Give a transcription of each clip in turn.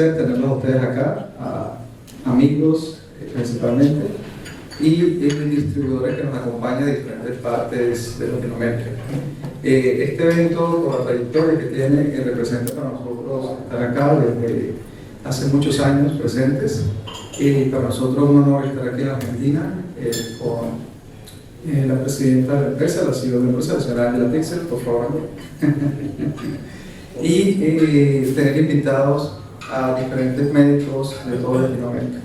placer tenerlos a ustedes acá, a amigos principalmente, y distribuidores que nos acompañan de diferentes partes de Latinoamérica. Este evento, por la trayectoria que tiene, representa para nosotros estar acá desde hace muchos años presentes, y para nosotros es un honor estar aquí en Argentina con la presidenta de la empresa, la CEO de la empresa, la señora Angela Pixel, por favor. Y tener invitados a diferentes médicos de toda Latinoamérica.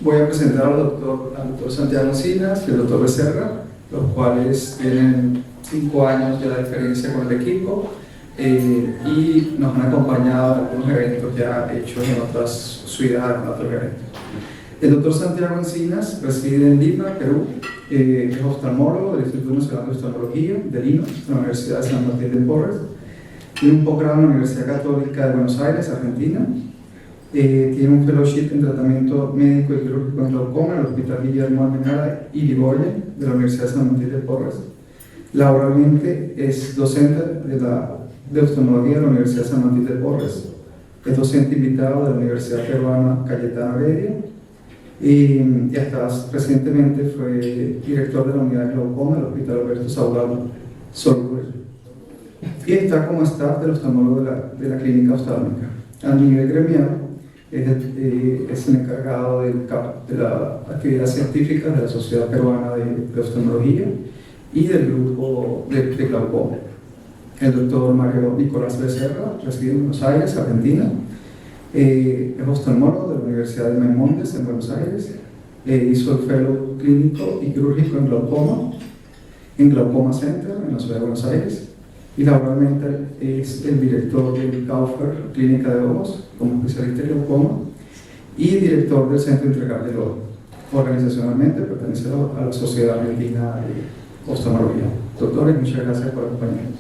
Voy a presentar al doctor Santiago Encinas y al doctor Becerra, los cuales tienen 5 años de la diferencia con el equipo y nos han acompañado en algunos eventos ya hechos en otras ciudades, en otros eventos. El doctor Santiago Encinas reside en Lima, Perú, es oftalmólogo del Instituto Nacional de Oftalmología de Lima, de la Universidad de San Martín de Porres. Tiene un posgrado en la Universidad Católica de Buenos Aires, Argentina. Tiene un fellowship en tratamiento médico y quirúrgico en glaucoma en el Hospital Guillermo Almenara y Ligoyen de la Universidad de San Martín de Porres. Laboralmente es docente de oftalmología de la Universidad de San Martín de Porres. Es docente invitado de la Universidad Peruana Cayetano Heredia y hasta recientemente fue director de la unidad de glaucoma del Hospital Alberto Saurado Solver. Y está como staff del oftalmólogo de la clínica oftalmica. A nivel gremial, es el encargado de la actividad científica de la Sociedad Peruana de Oftalmología y del grupo de glaucoma. El doctor Mario Nicolás Becerra reside en Buenos Aires, Argentina. Es oftalmólogo de la Universidad de Maimónides en Buenos Aires. Hizo el fellow clínico y quirúrgico en Glaucoma Center en la ciudad de Buenos Aires. Y laboralmente es el director del Kaufer Clínica de Ojos como especialista en glaucoma y director del Centro Integral del Ojo. Organizacionalmente pertenece a la Sociedad Argentina de Oftalmología. Doctores, muchas gracias por acompañarnos.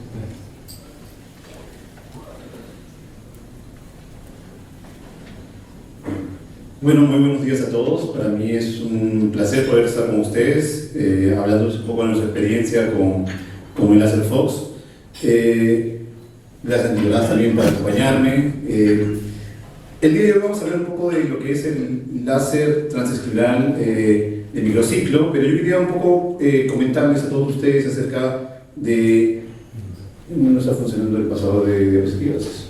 Bueno, muy buenos días a todos. Para mí es un placer poder estar con ustedes, hablando un poco de nuestra experiencia con el láser Fox. Gracias Nicolás también por acompañarme. El día de hoy vamos a hablar un poco de lo que es el láser transescleral de microciclo, pero yo quería un poco comentarles a todos ustedes acerca de... No está funcionando el pasador de diapositivas.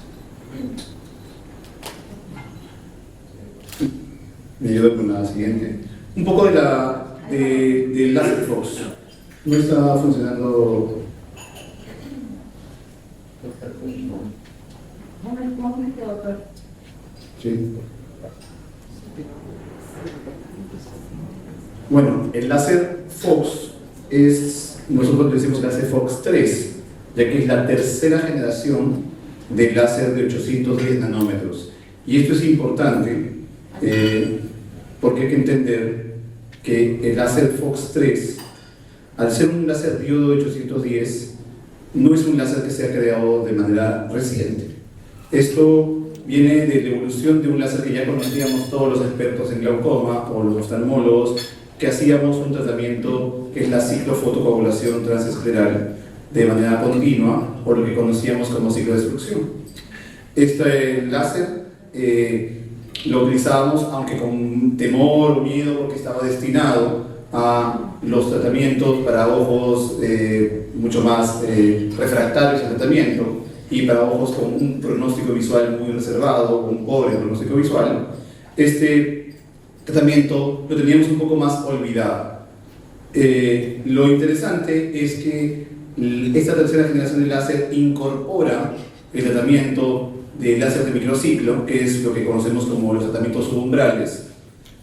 Me ayuda con la siguiente. Un poco del láser Fox. No está funcionando. Sí. Bueno, el láser Fox nosotros decimos láser Fox 3, ya que es la tercera generación del láser de 810 nanómetros. Y esto es importante porque hay que entender que el láser Fox 3, al ser un láser diodo de 810, no es un láser que se ha creado de manera reciente. Esto viene de la evolución de un láser que ya conocíamos todos los expertos en glaucoma o los oftalmólogos, que hacíamos un tratamiento que es la ciclofotocoagulación transescleral de manera continua, o lo que conocíamos como ciclodestrucción. Este láser lo utilizábamos, aunque con temor o miedo, porque estaba destinado a los tratamientos para ojos mucho más refractarios al tratamiento y para ojos con un pronóstico visual muy reservado, con un pobre pronóstico visual. Este tratamiento lo teníamos un poco más olvidado. Lo interesante es que esta tercera generación de láser incorpora el tratamiento de láser de microciclo, que es lo que conocemos como los tratamientos subumbrales,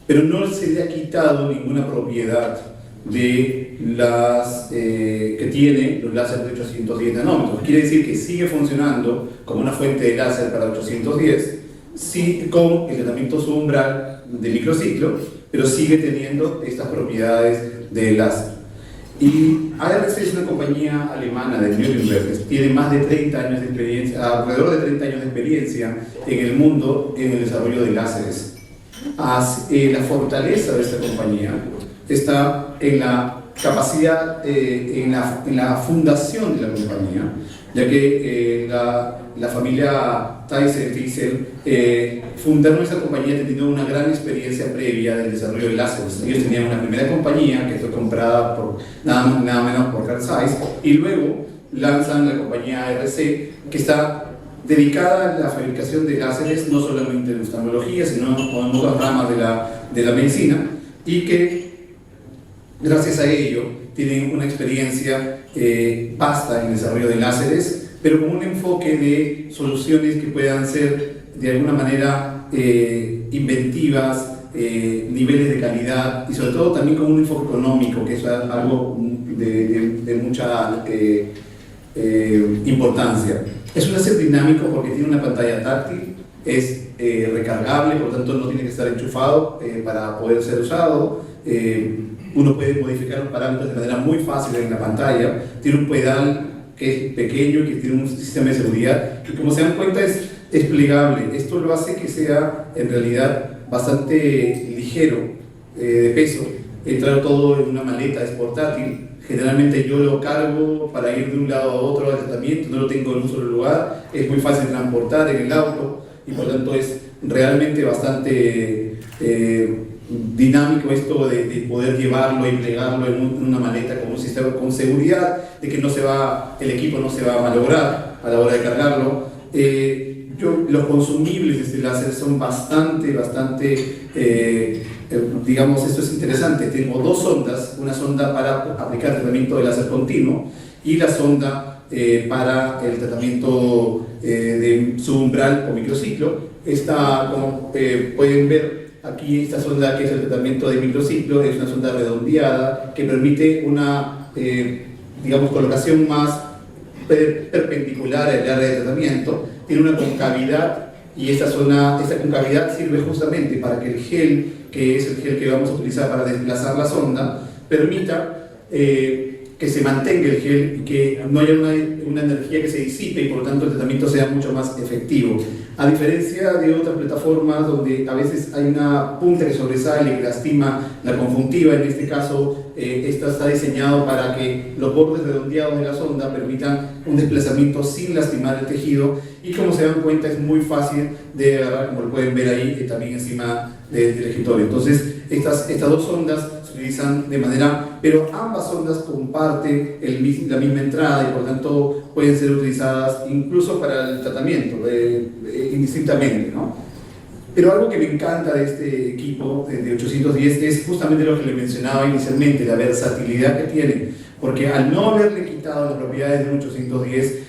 pero no se le ha quitado ninguna propiedad de las que tiene los láseres de 810 nanómetros. Quiere decir que sigue funcionando como una fuente de láser para 810, sí, con el tratamiento subumbral de microciclo, pero sigue teniendo estas propiedades de láser. Y ARC es una compañía alemana de Nuremberg que tiene más de 30 años de experiencia, alrededor de 30 años de experiencia en el mundo en el desarrollo de láseres. La fortaleza de esta compañía está en la capacidad, en la fundación de la compañía, ya que la familia Tyson fundaron esa compañía teniendo una gran experiencia previa del desarrollo de láseres. Ellos tenían una primera compañía que fue comprada por nada menos por Carl Zeiss, y luego lanzan la compañía RC, que está dedicada a la fabricación de láseres, no solamente en oftalmología, sino en otras ramas de la medicina, y que gracias a ello tienen una experiencia vasta en el desarrollo de láseres, pero con un enfoque de soluciones que puedan ser de alguna manera inventivas, niveles de calidad, y sobre todo también con un enfoque económico, que es algo de mucha importancia. Es un láser dinámico porque tiene una pantalla táctil, es recargable, por lo tanto no tiene que estar enchufado para poder ser usado. Uno puede modificar los parámetros de manera muy fácil en la pantalla. Tiene un pedal que es pequeño y que tiene un sistema de seguridad, y como se dan cuenta es plegable. Esto lo hace que sea en realidad bastante ligero de peso. Entrar todo en una maleta, es portátil. Generalmente yo lo cargo para ir de un lado a otro al tratamiento, no lo tengo en un solo lugar, es muy fácil transportar en el auto, y por lo tanto es realmente bastante dinámico esto de poder llevarlo y plegarlo en una maleta con un sistema con seguridad de que el equipo no se va a malograr a la hora de cargarlo. Los consumibles de este láser son bastante, digamos, esto es interesante. Tengo dos sondas, una sonda para aplicar tratamiento de láser continuo y la sonda para el tratamiento de subumbral o microciclo. Esta, como pueden ver aquí, esta sonda, que es el tratamiento de microciclo, es una sonda redondeada que permite una, digamos, colocación más perpendicular al área de tratamiento. Tiene una concavidad, y esta concavidad sirve justamente para que el gel, que es el gel que vamos a utilizar para desplazar la sonda, permita que se mantenga el gel y que no haya una energía que se disipe, y por lo tanto el tratamiento sea mucho más efectivo. A diferencia de otras plataformas donde a veces hay una punta que sobresale y que lastima la conjuntiva, en este caso esta está diseñado para que los bordes redondeados de la sonda permitan un desplazamiento sin lastimar el tejido, y como se dan cuenta es muy fácil de agarrar, como lo pueden ver ahí también encima del escritorio. Entonces estas dos sondas se utilizan de manera, pero ambas sondas comparten la misma entrada, y por tanto pueden ser utilizadas incluso para el tratamiento indistintamente, ¿no? Pero algo que me encanta de este equipo de 810 es justamente lo que le mencionaba inicialmente, la versatilidad que tiene, porque al no haberle quitado las propiedades del 810,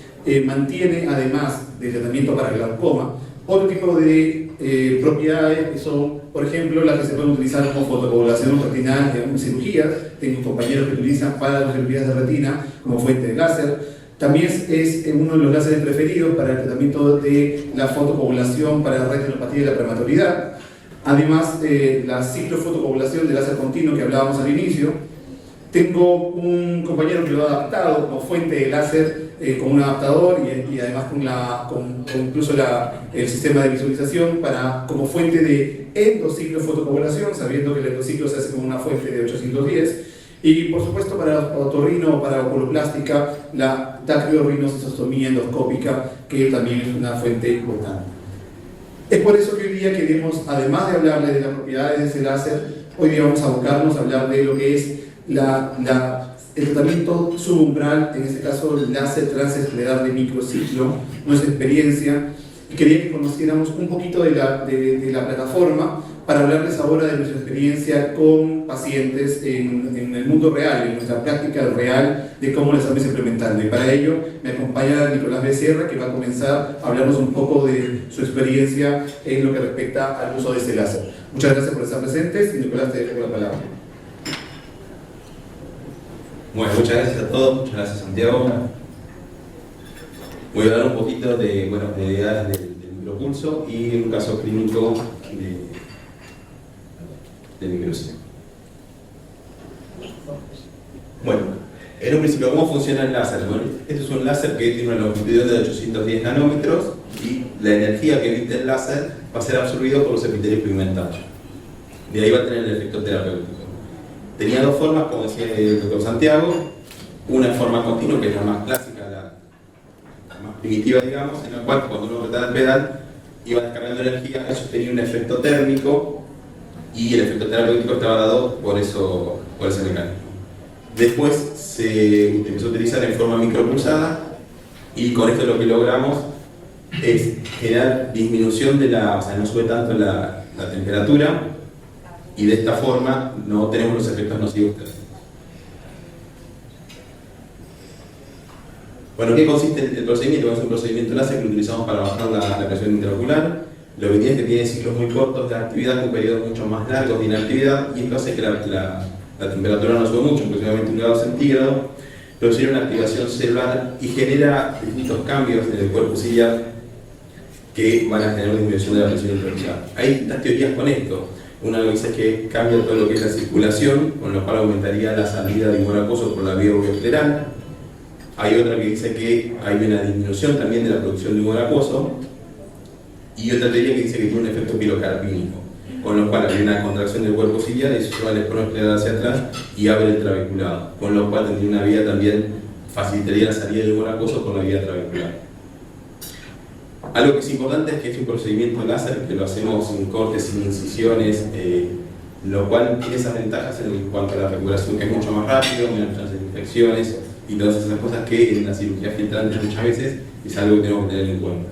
mantiene, además del tratamiento para glaucoma, otro tipo de propiedades que son, por ejemplo, las que se pueden utilizar como fotocoagulación retinal en cirugías. Tengo compañeros que utilizan para las cirugías de retina como fuente de láser. También es uno de los láseres preferidos para el tratamiento de la fotocoagulación para la retinopatía de la prematuridad. Además de la ciclofotocoagulación de láser continuo que hablábamos al inicio. Tengo un compañero que lo ha adaptado como fuente de láser con un adaptador y además con incluso el sistema de visualización como fuente de endociclofotocoagulación, sabiendo que el endociclo se hace con una fuente de 810. Y por supuesto para otorrino o para oculoplástica, la dacryorhinocistostomía endoscópica, que también es una fuente importante. Es por eso que hoy día queremos, además de hablarle de las propiedades de ese láser, hoy día vamos a abocarnos a hablar de lo que es el tratamiento subumbral, en este caso el láser transescleral de microciclo, nuestra experiencia, y quería que conociéramos un poquito de la plataforma para hablarles ahora de nuestra experiencia con pacientes en el mundo real, en nuestra práctica real de cómo la estamos implementando. Y para ello me acompaña Nicolás Becerra, que va a comenzar a hablarnos un poco de su experiencia en lo que respecta al uso de este láser. Muchas gracias por estar presentes, y Nicolás, te dejo la palabra. Bueno, muchas gracias a todos, muchas gracias Santiago. Voy a hablar un poquito de ideas del micropulso y un caso clínico de microciclo. Bueno, en un principio, ¿cómo funciona el láser? Bueno, este es un láser que tiene una longitud de 810 nanómetros, y la energía que emite el láser va a ser absorbido por los epitelios pigmentarios. De ahí va a tener el efecto terapéutico. Tenía dos formas, como decía el doctor Santiago, una en forma continua, que es la más clásica, primitiva, digamos, en la cual cuando uno apretaba el pedal iba descargando energía, eso tenía un efecto térmico y el efecto terapéutico estaba dado por ese mecanismo. Después se empezó a utilizar en forma micropulsada y con esto lo que logramos es generar disminución de o sea, no sube tanto la temperatura y de esta forma no tenemos los efectos nocivos. Bueno, ¿qué consiste el procedimiento? Es un procedimiento láser que utilizamos para bajar la presión intraocular. Lo que tiene es que tiene ciclos muy cortos de actividad con periodos mucho más largos de inactividad y esto hace que la temperatura no sube mucho, aproximadamente 1 grado centígrado, produce una activación celular y genera distintos cambios en el cuerpo ciliar que van a generar una disminución de la presión intraocular. Hay distintas teorías con esto. Una lo que dice que cambia todo lo que es la circulación, con lo cual aumentaría la salida de humor acuoso por la vía ureoescleral. Hay otra que dice que hay una disminución también de la producción de humor acuoso. Y otra teoría que dice que tiene un efecto pirocarpínico, con lo cual hay una contracción del cuerpo ciliar y eso lleva el esplenoescleral hacia atrás y abre el trabeculado, con lo cual tendría una vía también, facilitaría la salida del humor acuoso por la vía trabecular. Algo que es importante es que es un procedimiento láser que lo hacemos sin cortes, sin incisiones, lo cual tiene esas ventajas en cuanto a la recuperación, que es mucho más rápido, menos chances de infecciones y todas esas cosas que en la cirugía filtrante muchas veces es algo que tenemos que tener en cuenta.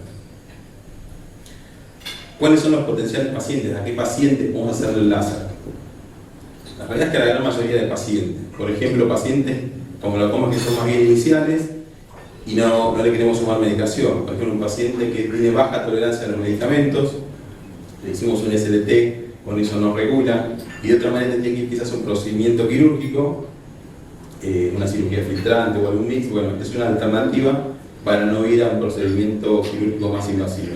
¿Cuáles son los potenciales pacientes? ¿A qué pacientes podemos hacerle el láser? La realidad es que la gran mayoría de pacientes, por ejemplo, pacientes como glaucomas que son más bien iniciales y no le queremos sumar medicación. Por ejemplo, un paciente que tiene baja tolerancia a los medicamentos, le hicimos un SLT, con eso no regula, y de otra manera tendría que ir quizás un procedimiento quirúrgico, una cirugía filtrante o algún mix. Bueno, es una alternativa para no ir a un procedimiento quirúrgico más invasivo.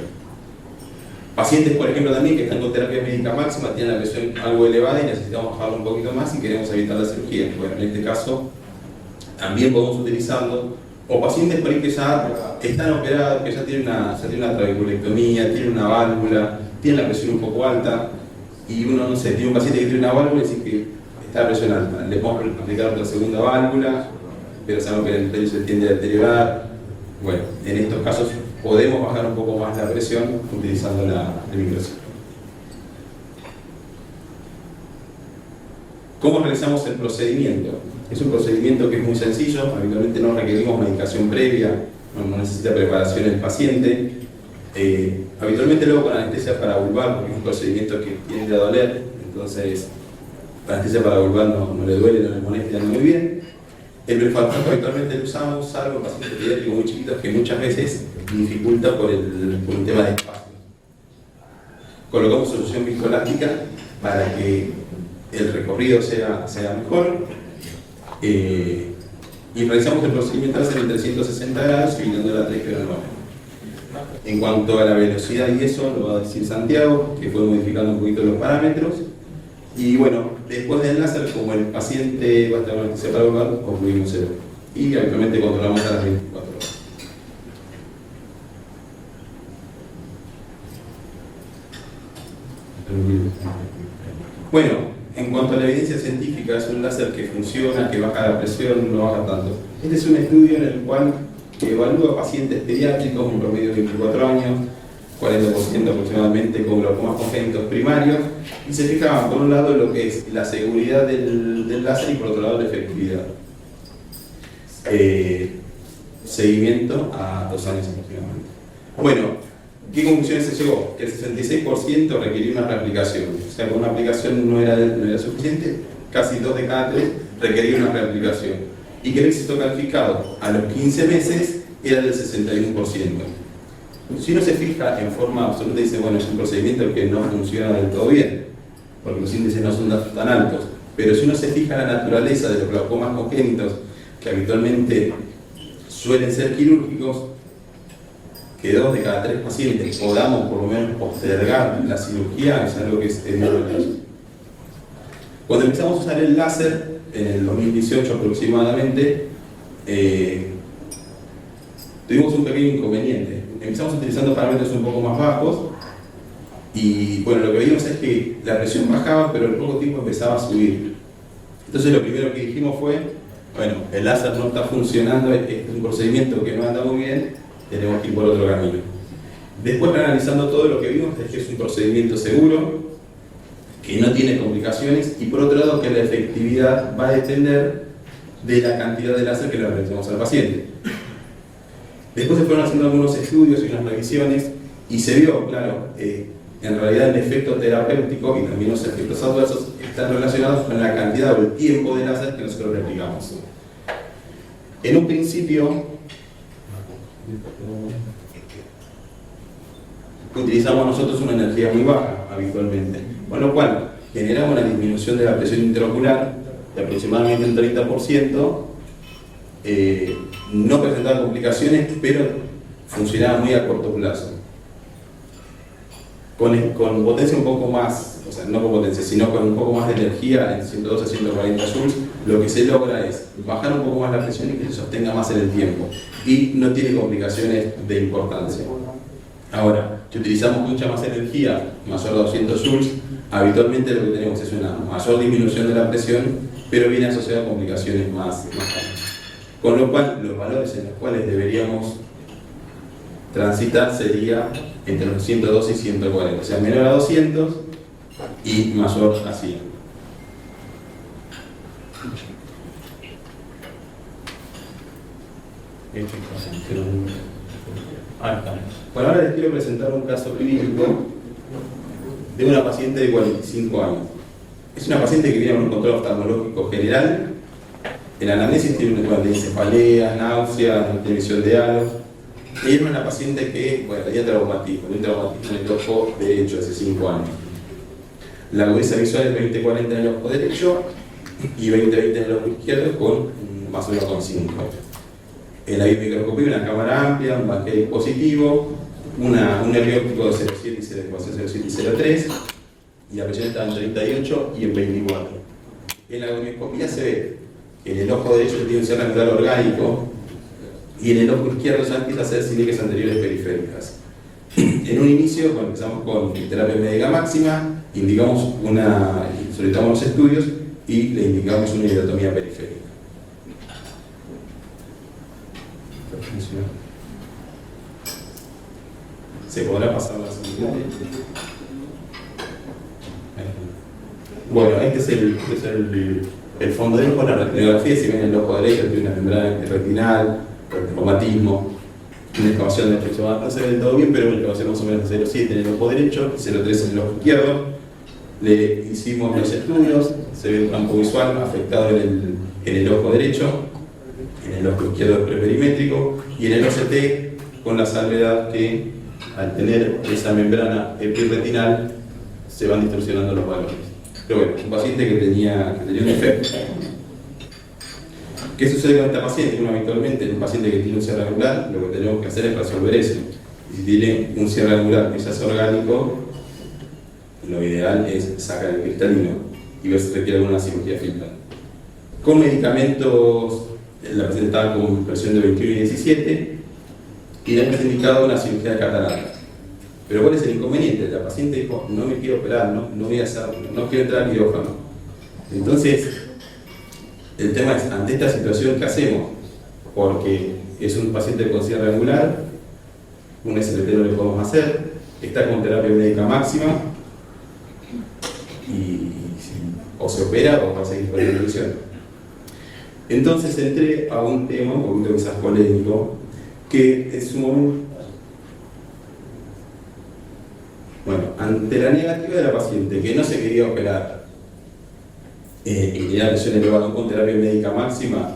Pacientes, por ejemplo, también que están con terapia médica máxima, tienen la presión algo elevada y necesitamos bajarla un poquito más y queremos evitar la cirugía. Bueno, en este caso también podemos utilizarlo. O pacientes por ahí que ya están operados, que ya tienen una trabeculectomía, tienen una válvula, tienen la presión un poco alta y uno, no sé, tiene un paciente que tiene una válvula y dice que está la presión alta. Le podemos aplicar otra segunda válvula, pero sabemos que el endotelio se tiende a deteriorar. Bueno, en estos casos podemos bajar un poco más la presión utilizando el microciclo. ¿Cómo realizamos el procedimiento? Es un procedimiento que es muy sencillo, habitualmente no requerimos medicación previa, no necesita preparación el paciente. Habitualmente luego con anestesia paravulvar, porque es un procedimiento que tiende a doler, entonces la anestesia paravulvar no le duele, no le molesta, anda muy bien. El brefactato habitualmente lo usamos, salvo en pacientes pediátricos muy chiquitos que muchas veces dificulta por un tema de espacio. Colocamos solución viscoelástica para que el recorrido sea mejor y realizamos el procedimiento láser en 360 grados evitando la trayectoria normal. En cuanto a la velocidad y eso, lo va a decir Santiago, que fue modificando un poquito los parámetros. Y bueno, después del láser, como el paciente va a estar con anestesia paravulvar, concluimos cero. Y habitualmente controlamos a las 24 horas. Bueno, en cuanto a la evidencia científica, es un láser que funciona, que baja la presión, no baja tanto. Este es un estudio en el cual evalúa pacientes pediátricos, un promedio de 24 años, 40% aproximadamente con glaucomas congénitos primarios, y se fijaban por un lado lo que es la seguridad del láser y por otro lado la efectividad. Seguimiento a 2 años aproximadamente. Bueno, ¿qué conclusiones se llegó? Que el 66% requería una reaplicación. O sea, con una aplicación no era suficiente, casi 2 de cada 3 requería una reaplicación. Y que el éxito calificado a los 15 meses era del 61%. Si uno se fija en forma absoluta y dice, bueno, es un procedimiento que no funciona del todo bien, porque los índices no son tan altos, pero si uno se fija en la naturaleza de los glaucomas congénitos, que habitualmente suelen ser quirúrgicos, que 2 de cada 3 pacientes podamos por lo menos postergar la cirugía es algo que es muy valioso. Cuando empezamos a usar el láser, en el 2018 aproximadamente, tuvimos un pequeño inconveniente. Empezamos utilizando parámetros un poco más bajos y bueno, lo que vimos es que la presión bajaba, pero en poco tiempo empezaba a subir. Entonces lo primero que dijimos fue, bueno, el láser no está funcionando, es un procedimiento que no anda muy bien, tenemos que ir por otro camino. Después, analizando todo lo que vimos, es que es un procedimiento seguro, que no tiene complicaciones, y por otro lado que la efectividad va a depender de la cantidad de láser que le aplicamos al paciente. Después se fueron haciendo algunos estudios y unas revisiones, y se vio, claro, en realidad el efecto terapéutico y también los efectos adversos están relacionados con la cantidad o el tiempo de láser que nosotros le aplicamos. En un principio, utilizamos nosotros una energía muy baja habitualmente, con lo cual generamos una disminución de la presión intraocular de aproximadamente un 30%, no presentaba complicaciones, pero funcionaba muy a corto plazo. Con potencia un poco más, o sea, no con potencia, sino con un poco más de energía, en 112 a 140 joules, lo que se logra es bajar un poco más la presión y que se sostenga más en el tiempo. Y no tiene complicaciones de importancia. Ahora, si utilizamos mucha más energía, mayor de 200 joules, habitualmente lo que tenemos es una mayor disminución de la presión, pero viene asociada a complicaciones más altas. Con lo cual, los valores en los cuales deberíamos transitar sería entre los 112 y 140, o sea, menor a 200 y mayor a 100. Bueno, ahora les quiero presentar un caso clínico de una paciente de 45 años. Es una paciente que viene con un control oftalmológico general. En la anamnesis tiene una cefaleas, náuseas, no tiene visión de halos. Ella era una paciente que, bueno, tenía traumatismo, un traumatismo en el ojo derecho hace 5 años. La agudeza visual es 20-40 en el ojo derecho y 20-20 en el ojo izquierdo, con más o menos con 5. En la microscopía, una cámara amplia, un banquete dispositivo, un nervio óptico de 0,7 y 0,3, y la presión estaba en 38 y en 24. En la gonioscopía se ve que en el ojo derecho tiene un cierre angular orgánico y en el ojo izquierdo ya empieza a hacer cílicas anteriores periféricas. En un inicio, cuando empezamos con terapia médica máxima, solicitamos los estudios y le indicamos una iridotomía periférica. ¿Se podrá pasar la siguiente? Bueno, este es el fondo del ojo, la retinografía. Si ven el ojo derecho, tiene una membrana retinal, reumatismo, una excavación de aproximadamente, no se ve del todo bien, pero una excavación más o menos de 0,7 en el ojo derecho, 0,3 en el ojo izquierdo. Le hicimos los estudios, se ve un campo visual afectado en el ojo derecho, en el ojo izquierdo preperimétrico, y en el OCT con la salvedad que al tener esa membrana epirretinal se van distorsionando los valores. Pero bueno, un paciente que tenía un efecto. ¿Qué sucede con esta paciente? Bueno, habitualmente en un paciente que tiene un cierre angular, lo que tenemos que hacer es resolver eso. Y si tiene un cierre angular que ya es orgánico, lo ideal es sacar el cristalino y ver si requiere alguna cirugía filtral. Con medicamentos, la paciente estaba con presión de 21 y 17 y le hemos indicado una cirugía de catarata. Pero ¿cuál es el inconveniente? La paciente dijo, no me quiero operar, no voy a hacerlo, no quiero entrar al quirófano. Entonces, el tema es, ante esta situación, ¿qué hacemos? Porque es un paciente con cierre angular, un SLT no le podemos hacer, está con terapia médica máxima, y o se opera o va a seguir con la evolución. Entonces entré a un tema un poquito quizás polémico, que en su momento, bueno, ante la negativa de la paciente que no se quería operar y tenía lesión elevada con terapia médica máxima,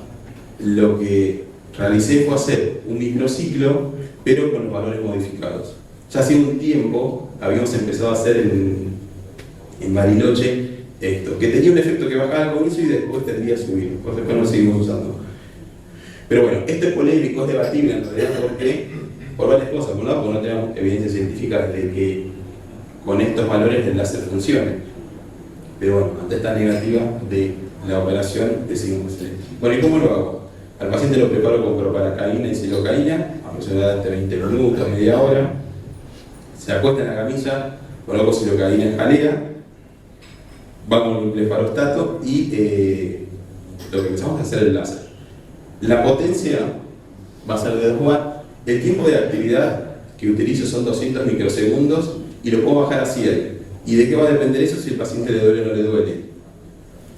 lo que realicé fue hacer un microciclo, pero con los valores modificados. Ya hace un tiempo habíamos empezado a hacer en Bariloche esto, que tenía un efecto que bajaba al comienzo y después tendría a subir, después no lo seguimos usando. Pero bueno, esto es polémico, es debatible en realidad, por varias cosas. Por un lado, porque no tenemos evidencia científica de que con estos valores el láser funcione. Pero bueno, ante esta negativa de la operación decidimos hacer. Bueno, ¿y cómo lo hago? Al paciente lo preparo con proparacaína y silocaína, aproximadamente 20 minutos, media hora. Se acuesta en la camilla, coloco silocaína en jalea, va con un blefarostato y lo que empezamos a hacer es el láser. La potencia va a ser de 2 watts El tiempo de actividad que utilizo son 200 microsegundos y lo puedo bajar a 100. ¿Y de qué va a depender eso si el paciente le duele o no le duele?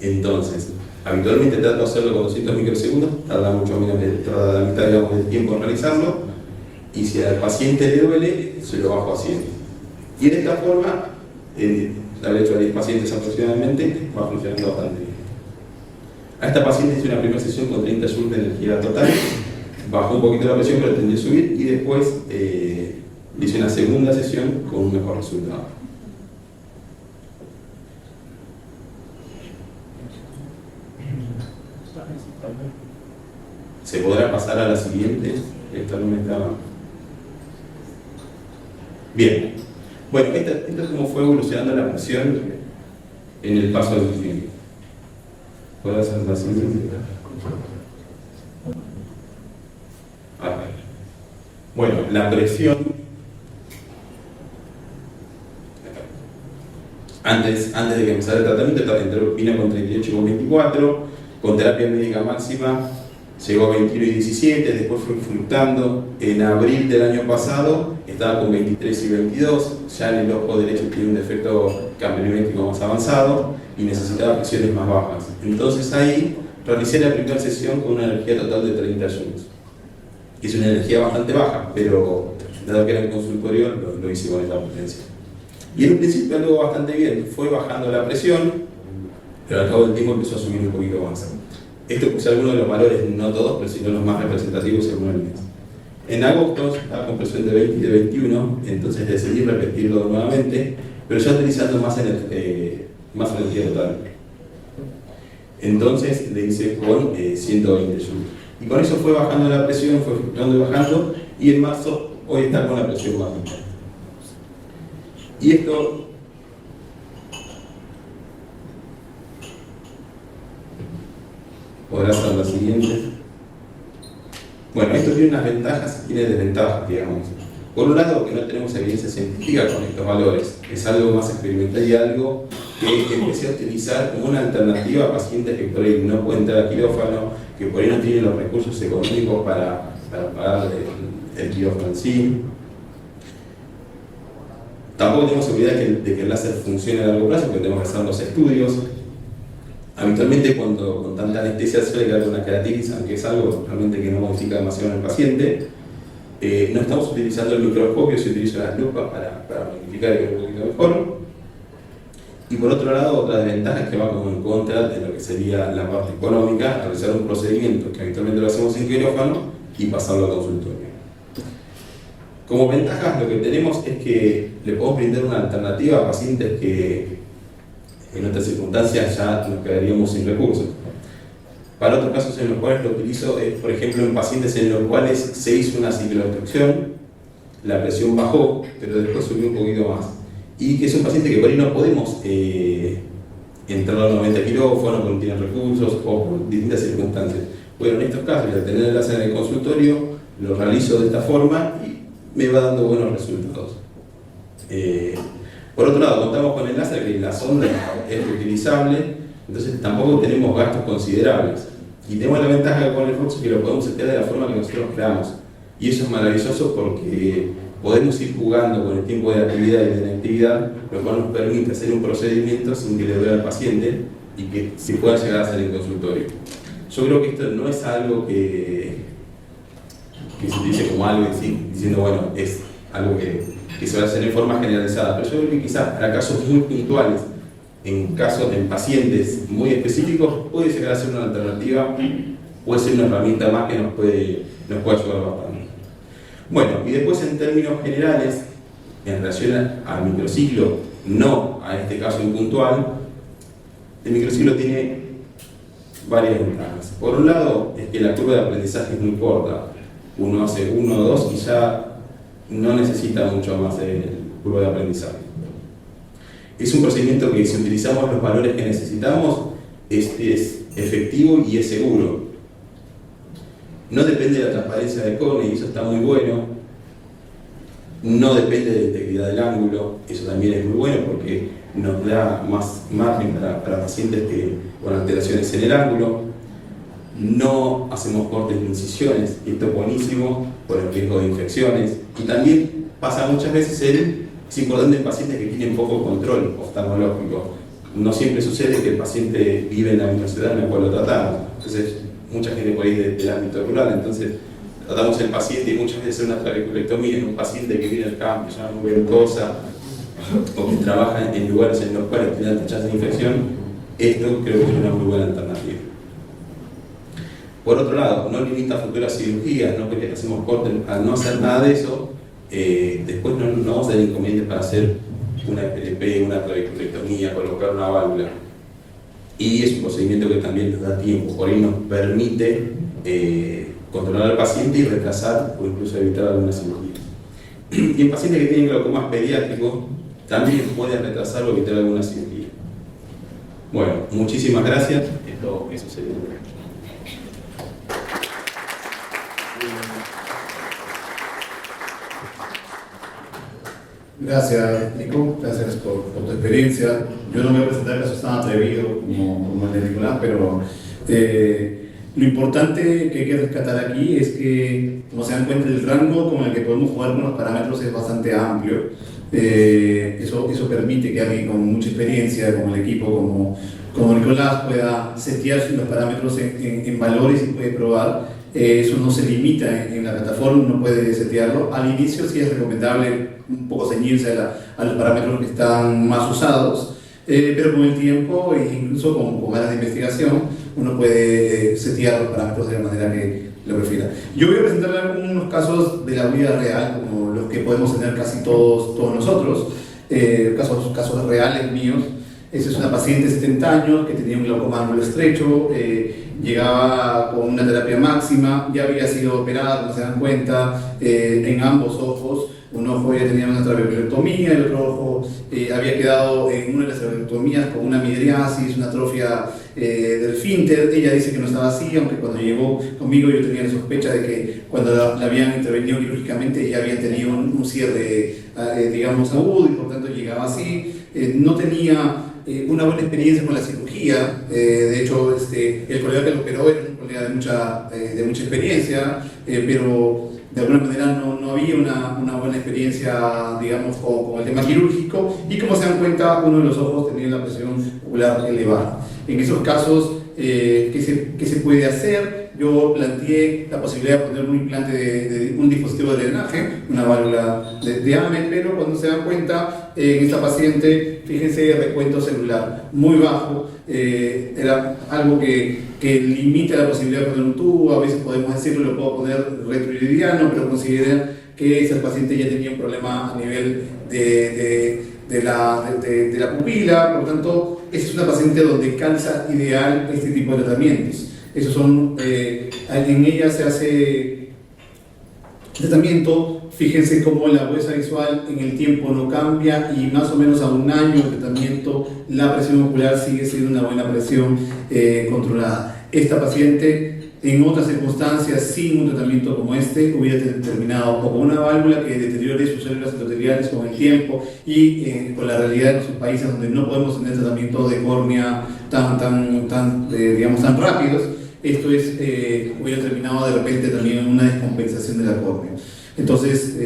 Entonces, habitualmente trato de hacerlo con 200 microsegundos, tarda mucho menos, tarda la mitad, digamos, del tiempo en realizarlo, y si al paciente le duele, se lo bajo a 100. Y de esta forma, habré hecho a 10 pacientes aproximadamente, va funcionando bastante bien. A esta paciente hice una primera sesión con 30 joules de energía total, bajó un poquito la presión, pero tendió a subir, y después hice una segunda sesión con un mejor resultado. ¿Se podrá pasar a la siguiente? Esta no me estaba. Bien. Bueno, esto es cómo fue evolucionando la presión en el paso del tiempo. ¿Puedo hacer la siguiente? Bueno, la presión. Antes de que empezara el tratamiento, vino con 38,24, con terapia médica máxima llegó a 21 y 17, después fue fluctuando. En abril del año pasado estaba con 23 y 22, ya en el ojo derecho tiene un defecto cambiomediático más avanzado y necesitaba presiones más bajas. Entonces ahí realicé la primera sesión con una energía total de 30 joules. Es una energía bastante baja, pero dado que era en consultorio, lo hice con esta potencia. Y en un principio anduvo bastante bien, fue bajando la presión, pero al cabo del tiempo empezó a subir un poquito más. Esto puse algunos de los valores, no todos, pero sino los más representativos según el mes. En agosto estaba con presión de 20 y de 21, entonces decidí repetirlo nuevamente, pero ya utilizando más energía total. Entonces le hice con 120 joules. Y con eso fue bajando la presión, fue fluctuando y bajando, y en marzo hoy está con la presión más baja. Y esto podrá ser la siguiente. Bueno, esto tiene unas ventajas y tiene desventajas, digamos. Por un lado, que no tenemos evidencia científica con estos valores, es algo más experimental y algo que empecé a utilizar como una alternativa a pacientes que por ahí no pueden entrar a quirófano, que por ahí no tienen los recursos económicos para pagar el quirófano en sí. Tampoco tenemos seguridad de que el láser funcione a largo plazo, porque tenemos que hacer los estudios. Habitualmente con tanta anestesia suele quedar una queratitis, aunque es algo realmente que no modifica demasiado en el paciente. No estamos utilizando el microscopio, se utiliza las lupas para magnificar y ver un poquito mejor. Y por otro lado, otra desventaja es que va como en contra de lo que sería la parte económica, realizar un procedimiento que habitualmente lo hacemos en quirófano y pasarlo a consultorio. Como ventajas lo que tenemos es que le podemos brindar una alternativa a pacientes que en otras circunstancias ya nos quedaríamos sin recursos. Para otros casos en los cuales lo utilizo es, por ejemplo, en pacientes en los cuales se hizo una cicloinstrucción, la presión bajó, pero después subió un poquito más. Y que es un paciente que por ahí no podemos entrar nuevamente a quirófano porque no tienen recursos o por distintas circunstancias. Bueno, en estos casos, al tener el láser en el consultorio, lo realizo de esta forma y me va dando buenos resultados. Por otro lado, contamos con el láser que la sonda es reutilizable, entonces tampoco tenemos gastos considerables. Y tenemos la ventaja con el Fox que lo podemos setear de la forma que nosotros creamos. Y eso es maravilloso porque podemos ir jugando con el tiempo de actividad y de inactividad, lo cual nos permite hacer un procedimiento sin que le duela al paciente y que se pueda llegar a hacer en consultorio. Yo creo que esto no es algo que se dice como algo diciendo, bueno, es algo que se va a hacer en forma generalizada, pero yo creo que quizás para casos muy puntuales, en pacientes muy específicos, puede llegar a ser una alternativa, puede ser una herramienta más que nos puede ayudar bastante. Bueno, y después en términos generales, en relación al microciclo, no a este caso en puntual, el microciclo tiene varias ventajas. Por un lado, es que la curva de aprendizaje es muy corta. Uno hace 1 o 2 y ya no necesita mucho más el curva de aprendizaje. Es un procedimiento que si utilizamos los valores que necesitamos, es efectivo y es seguro. No depende de la transparencia del córnea y eso está muy bueno. No depende de la integridad del ángulo, eso también es muy bueno porque nos da más margen para pacientes con alteraciones en el ángulo. No hacemos cortes de incisiones y esto es buenísimo por el riesgo de infecciones. Y también pasa muchas veces es importante en pacientes que tienen poco control oftalmológico. No siempre sucede que el paciente vive en la misma ciudad en la cual lo tratamos. Entonces, mucha gente por ahí del ámbito rural, entonces tratamos el paciente y muchas veces una trabeculectomía en un paciente que vive en el campo, ya muy ventosa, o que trabaja en lugares en los cuales tiene altas chances de infección. Esto creo que es una muy buena alternativa. Por otro lado, no limita futuras cirugías, no porque hacemos corte, al no hacer nada de eso, después no vamos a tener inconvenientes para hacer una PLP, una trabeculectomía, colocar una válvula. Y es un procedimiento que también nos da tiempo, por ahí nos permite controlar al paciente y retrasar o incluso evitar alguna cirugía. Y en pacientes que tienen glaucomas pediátricos también pueden retrasar o evitar alguna cirugía. Bueno, muchísimas gracias. Eso sería. Gracias, Nico. Gracias por tu experiencia. Yo no me voy a presentar casos tan atrevido como el de Nicolás, pero lo importante que hay que rescatar aquí es que, como se dan cuenta, el rango con el que podemos jugar con los parámetros es bastante amplio. Eso permite que alguien con mucha experiencia, como el equipo, como Nicolás, pueda setear los parámetros en valores y puede probar. Eso no se limita en la plataforma, uno puede setearlo. Al inicio sí es recomendable un poco ceñirse a los parámetros que están más usados, pero con el tiempo e incluso con ganas de investigación uno puede setear los parámetros de la manera que lo prefiera. Yo voy a presentarle algunos casos de la vida real, como los que podemos tener casi todos nosotros, casos reales míos. Esa es una paciente de 70 años que tenía un glaucoma ángulo estrecho, llegaba con una terapia máxima, ya había sido operada, como se dan cuenta, en ambos ojos. Un ojo ya tenía una trabeculectomía, el otro ojo había quedado en una de las trabeculectomías con una midriasis, una atrofia del esfínter. Ella dice que no estaba así, aunque cuando llegó conmigo yo tenía la sospecha de que cuando la habían intervenido quirúrgicamente ya había tenido un cierre, digamos, agudo, y por tanto llegaba así. No tenía una buena experiencia con la cirugía. De hecho, el colega que lo operó era un colega de mucha experiencia, pero de alguna manera no había una buena experiencia, digamos, con el tema quirúrgico, y como se dan cuenta, uno de los ojos tenía la presión ocular elevada. En esos casos, ¿qué se puede hacer? Yo planteé la posibilidad de poner un implante de un dispositivo de drenaje, una válvula de AME, pero cuando se dan cuenta, en esta paciente, fíjense, recuento celular muy bajo, era algo que limita la posibilidad de poner un tubo. A veces podemos decirlo, lo puedo poner retroiridiano, pero considera que esa paciente ya tenía un problema a nivel de la pupila. Por tanto, esa es una paciente donde calza ideal este tipo de tratamientos. Esos son, en ella se hace tratamiento. Fíjense cómo la agudeza visual en el tiempo no cambia, y más o menos a un año de tratamiento la presión ocular sigue siendo una buena presión controlada. Esta paciente, en otras circunstancias, sin un tratamiento como este, hubiera terminado o con una válvula que deteriore sus células endoteliales con el tiempo, y con la realidad de nuestros países donde no podemos tener tratamiento de córnea digamos, tan rápidos, esto hubiera terminado de repente también en una descompensación de la córnea. Entonces,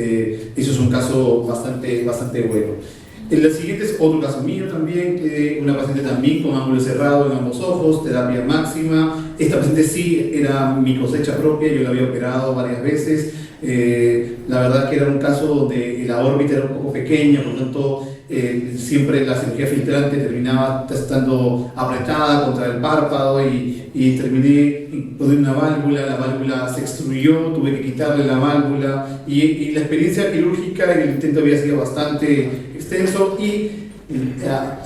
eso es un caso bastante bueno. El siguiente es otro caso mío también, una paciente también con ángulo cerrado en ambos ojos, terapia máxima. Esta paciente sí era mi cosecha propia, yo la había operado varias veces. La verdad que era un caso donde la órbita era un poco pequeña, por lo tanto siempre la cirugía filtrante terminaba estando apretada contra el párpado, y terminé con una válvula. La válvula se extruyó, tuve que quitarle la válvula, y la experiencia quirúrgica en el intento había sido bastante extenso, y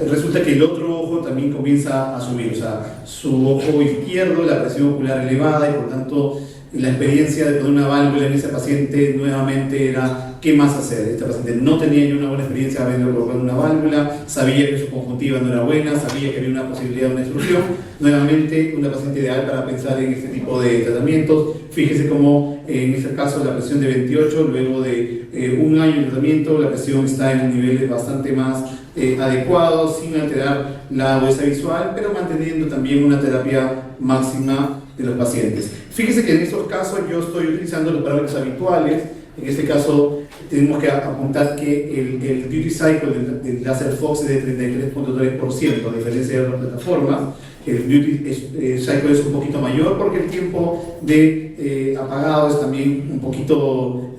resulta que el otro ojo también comienza a subir, o sea, su ojo izquierdo, la presión ocular elevada, y por tanto la experiencia de poner una válvula en esa paciente nuevamente era ¿qué más hacer? Esta paciente no tenía ni una buena experiencia habiendo colocado una válvula, sabía que su conjuntiva no era buena, sabía que había una posibilidad de una extrusión. Nuevamente, una paciente ideal para pensar en este tipo de tratamientos. Fíjese cómo en este caso la presión de 28, luego de un año de tratamiento, la presión está en niveles bastante más adecuados, sin alterar la agudeza visual, pero manteniendo también una terapia máxima de los pacientes. Fíjese que en estos casos yo estoy utilizando los parámetros habituales. En este caso tenemos que apuntar que el duty cycle del láser Fox es de 33.3%, a diferencia de otras plataformas. El duty cycle es un poquito mayor porque el tiempo de apagado es también un poquito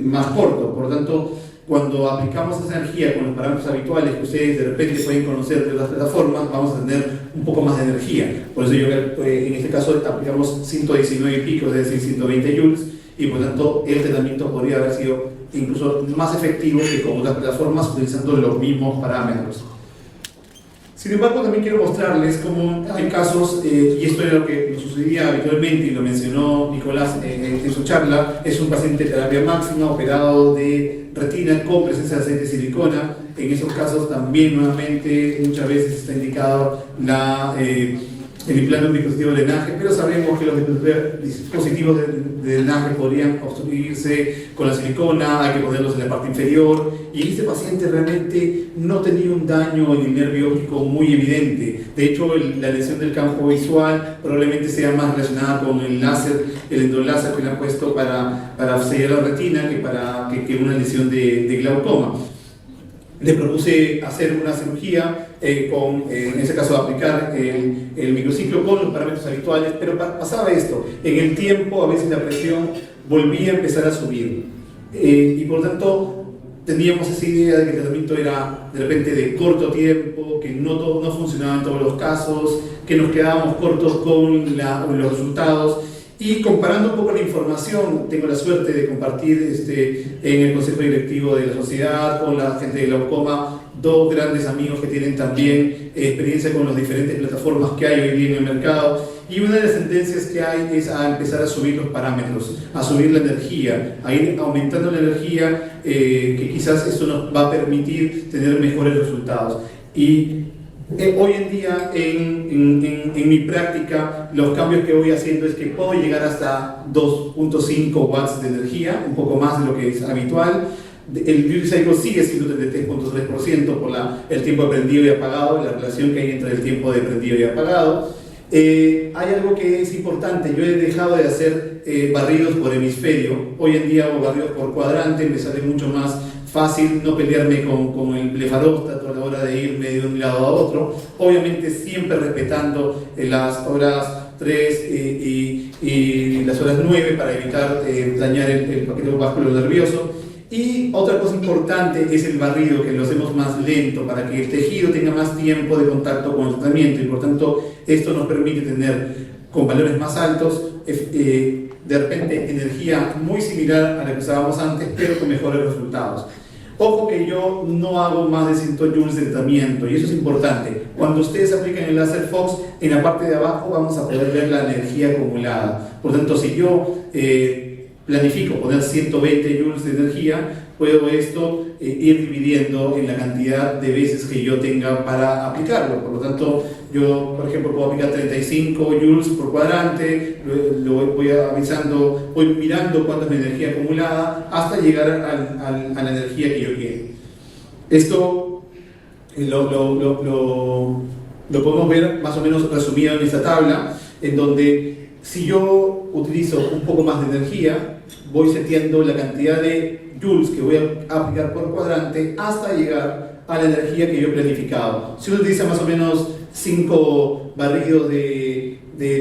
más corto. Por lo tanto, cuando aplicamos esa energía con los parámetros habituales que ustedes de repente pueden conocer de otras plataformas, vamos a tener un poco más de energía. Por eso yo en este caso aplicamos 119 y pico, es decir, 120 joules, y por lo tanto el tratamiento podría haber sido incluso más efectivo que con otras plataformas utilizando los mismos parámetros. Sin embargo, también quiero mostrarles cómo hay casos, y esto era lo que nos sucedía habitualmente y lo mencionó Nicolás en su charla, es un paciente de terapia máxima operado de retina con presencia de aceite de silicona. En esos casos también nuevamente muchas veces está indicado el implante de un dispositivo de drenaje, pero sabemos que los dispositivos de drenaje podrían obstruirse con la silicona, hay que ponerlos en la parte inferior, y este paciente realmente no tenía un daño en el nervio óptico muy evidente. De hecho, la lesión del campo visual probablemente sea más relacionada con el láser, el endoláser que le han puesto para sellar la retina que una lesión de glaucoma. Le propuse hacer una cirugía en ese caso aplicar el microciclo con los parámetros habituales, pero pasaba esto, en el tiempo a veces la presión volvía a empezar a subir y por lo tanto teníamos esa idea de que el tratamiento era de repente de corto tiempo, que no funcionaba en todos los casos, que nos quedábamos cortos con los resultados. Y comparando un poco la información, tengo la suerte de compartir en el consejo directivo de la sociedad con la gente de glaucoma, dos grandes amigos que tienen también experiencia con las diferentes plataformas que hay hoy día en el mercado, y una de las tendencias que hay es a empezar a subir los parámetros, a subir la energía, a ir aumentando la energía, que quizás esto nos va a permitir tener mejores resultados. Y hoy en día en mi práctica los cambios que voy haciendo es que puedo llegar hasta 2.5 watts de energía, un poco más de lo que es habitual. El duty cycle sigue siendo 33.3% por el tiempo de prendido y apagado, la relación que hay entre el tiempo de prendido y apagado. Hay algo que es importante, yo he dejado de hacer barridos por hemisferio, hoy en día hago barridos por cuadrante, me sale mucho más fácil no pelearme con el blefaróstato a la hora de irme de un lado a otro, obviamente siempre respetando las horas 3 y las horas 9 para evitar dañar el paquete vascular nervioso. Y otra cosa importante es el barrido, que lo hacemos más lento para que el tejido tenga más tiempo de contacto con el tratamiento, y por tanto esto nos permite tener con valores más altos de repente energía muy similar a la que usábamos antes, pero con mejores resultados. Ojo que yo no hago más de 100 joules de tratamiento, y eso es importante. Cuando ustedes aplican el láser Fox, en la parte de abajo vamos a poder ver la energía acumulada. Por tanto, si yo planifico poner 120 joules de energía, puedo ir dividiendo en la cantidad de veces que yo tenga para aplicarlo. Por lo tanto, yo, por ejemplo, puedo aplicar 35 joules por cuadrante, voy mirando cuánta es mi energía acumulada hasta llegar a la energía que yo quiero. Esto lo podemos ver más o menos resumido en esta tabla, en donde si yo utilizo un poco más de energía, voy seteando la cantidad de joules que voy a aplicar por cuadrante hasta llegar a la energía que yo he planificado. Si uno utiliza más o menos 5 barridos de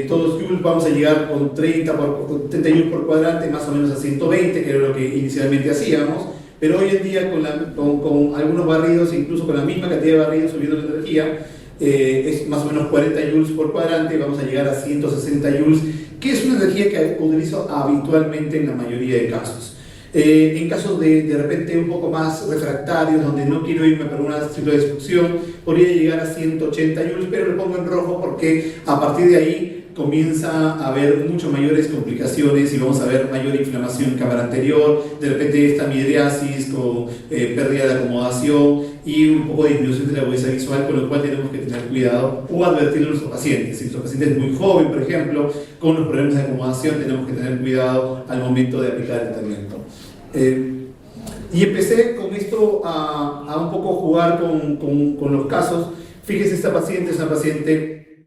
todos los joules, vamos a llegar con 30 joules por cuadrante, más o menos a 120, que era lo que inicialmente hacíamos. Pero hoy en día con algunos barridos, incluso con la misma cantidad de barridos subiendo la energía, es más o menos 40 joules por cuadrante, vamos a llegar a 160 joules, que es una energía que utilizo habitualmente en la mayoría de casos. En casos de repente un poco más refractarios, donde no quiero irme por un ciclo de destrucción, podría llegar a 180 joules, pero lo pongo en rojo porque a partir de ahí comienza a haber mucho mayores complicaciones y vamos a ver mayor inflamación en cámara anterior, de repente esta midriasis con pérdida de acomodación y un poco de disminución de la agudeza visual, con lo cual tenemos que tener cuidado o advertirle a nuestros pacientes. Si nuestro paciente es muy joven, por ejemplo, con los problemas de acomodación, tenemos que tener cuidado al momento de aplicar el tratamiento. Y empecé con esto a un poco jugar con los casos. Fíjese, esta paciente es una paciente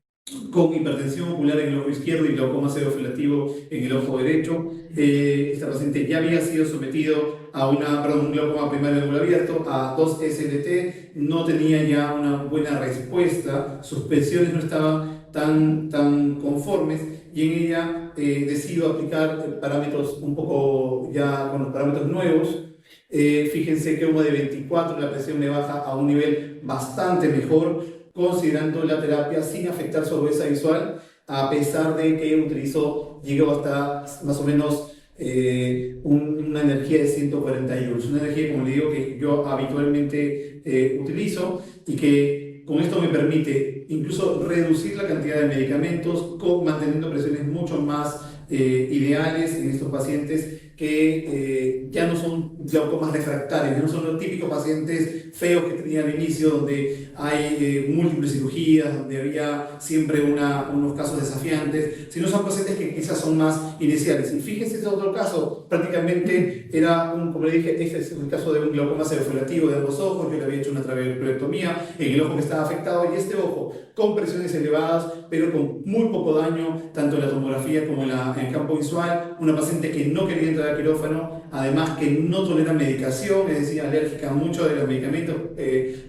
con hipertensión ocular en el ojo izquierdo y glaucoma pseudofilativo en el ojo derecho. Esta paciente ya había sido sometido a un glaucoma primario de ángulo abierto, a 2 SLT, no tenía ya una buena respuesta, sus pensiones no estaban tan conformes, y en ella decido aplicar parámetros un poco ya con los parámetros nuevos. Fíjense que hubo de 24, la presión me baja a un nivel bastante mejor, considerando la terapia sin afectar su agudeza visual, a pesar de que llegó hasta más o menos una energía de 140 joules, una energía, como le digo, que yo habitualmente utilizo, y que con esto me permite incluso reducir la cantidad de medicamentos, manteniendo presiones mucho más ideales en estos pacientes que ya no son glaucomas refractarios, ya no son los típicos pacientes feos que tenía al inicio, donde hay múltiples cirugías, donde había siempre unos casos desafiantes, sino son pacientes que quizás son más iniciales. Y fíjense, este otro caso, prácticamente era como le dije, este es el caso de un glaucoma pseudofilativo de ambos ojos. Yo le había hecho una trabeculectomía en el ojo que estaba afectado, y este ojo con presiones elevadas, pero con muy poco daño, tanto en la tomografía como en el campo visual. Una paciente que no quería entrar al quirófano, además que no tolera medicación, es decir, alérgica a muchos de los medicamentos.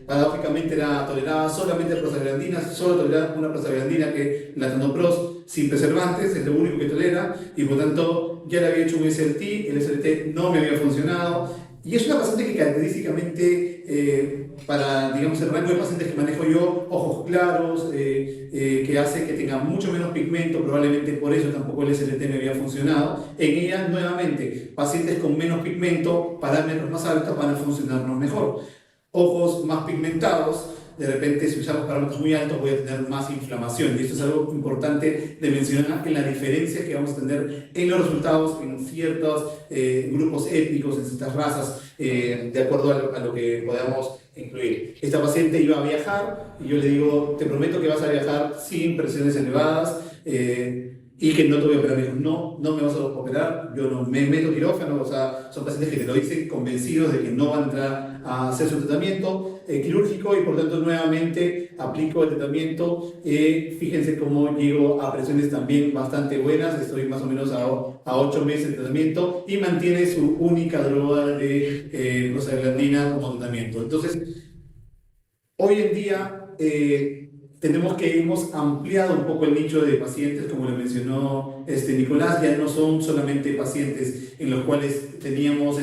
Paradójicamente toleraba solamente prostaglandinas, solo toleraba una prostaglandina, que la tanopros, sin preservantes, es lo único que tolera, y por tanto ya le había hecho un SLT, el SLT no me había funcionado. Y es una paciente que característicamente, para digamos, el rango de pacientes que manejo yo, ojos claros, que hace que tenga mucho menos pigmento, probablemente por eso tampoco el SLT me había funcionado. En ella, nuevamente, pacientes con menos pigmento, parámetros más altos, van a funcionarnos mejor. Ojos más pigmentados, de repente, si usamos parámetros muy altos, voy a tener más inflamación. Y esto es algo importante de mencionar, en la diferencia que vamos a tener en los resultados en ciertos grupos étnicos, en ciertas razas, de acuerdo a lo que podamos incluir. Esta paciente iba a viajar, y yo le digo, te prometo que vas a viajar sin presiones elevadas, y que no te voy a operar. Me dijo, no me vas a operar, yo no me meto quirófano. O sea, son pacientes que te lo dicen convencidos de que no van a entrar a hacer su tratamiento quirúrgico, y por tanto nuevamente aplico el tratamiento. Fíjense cómo llego a presiones también bastante buenas, estoy más o menos a 8 meses de tratamiento, y mantiene su única droga de prostaglandina como tratamiento. Entonces, hoy en día hemos ampliado un poco el nicho de pacientes, como le mencionó Nicolás. Ya no son solamente pacientes en los cuales teníamos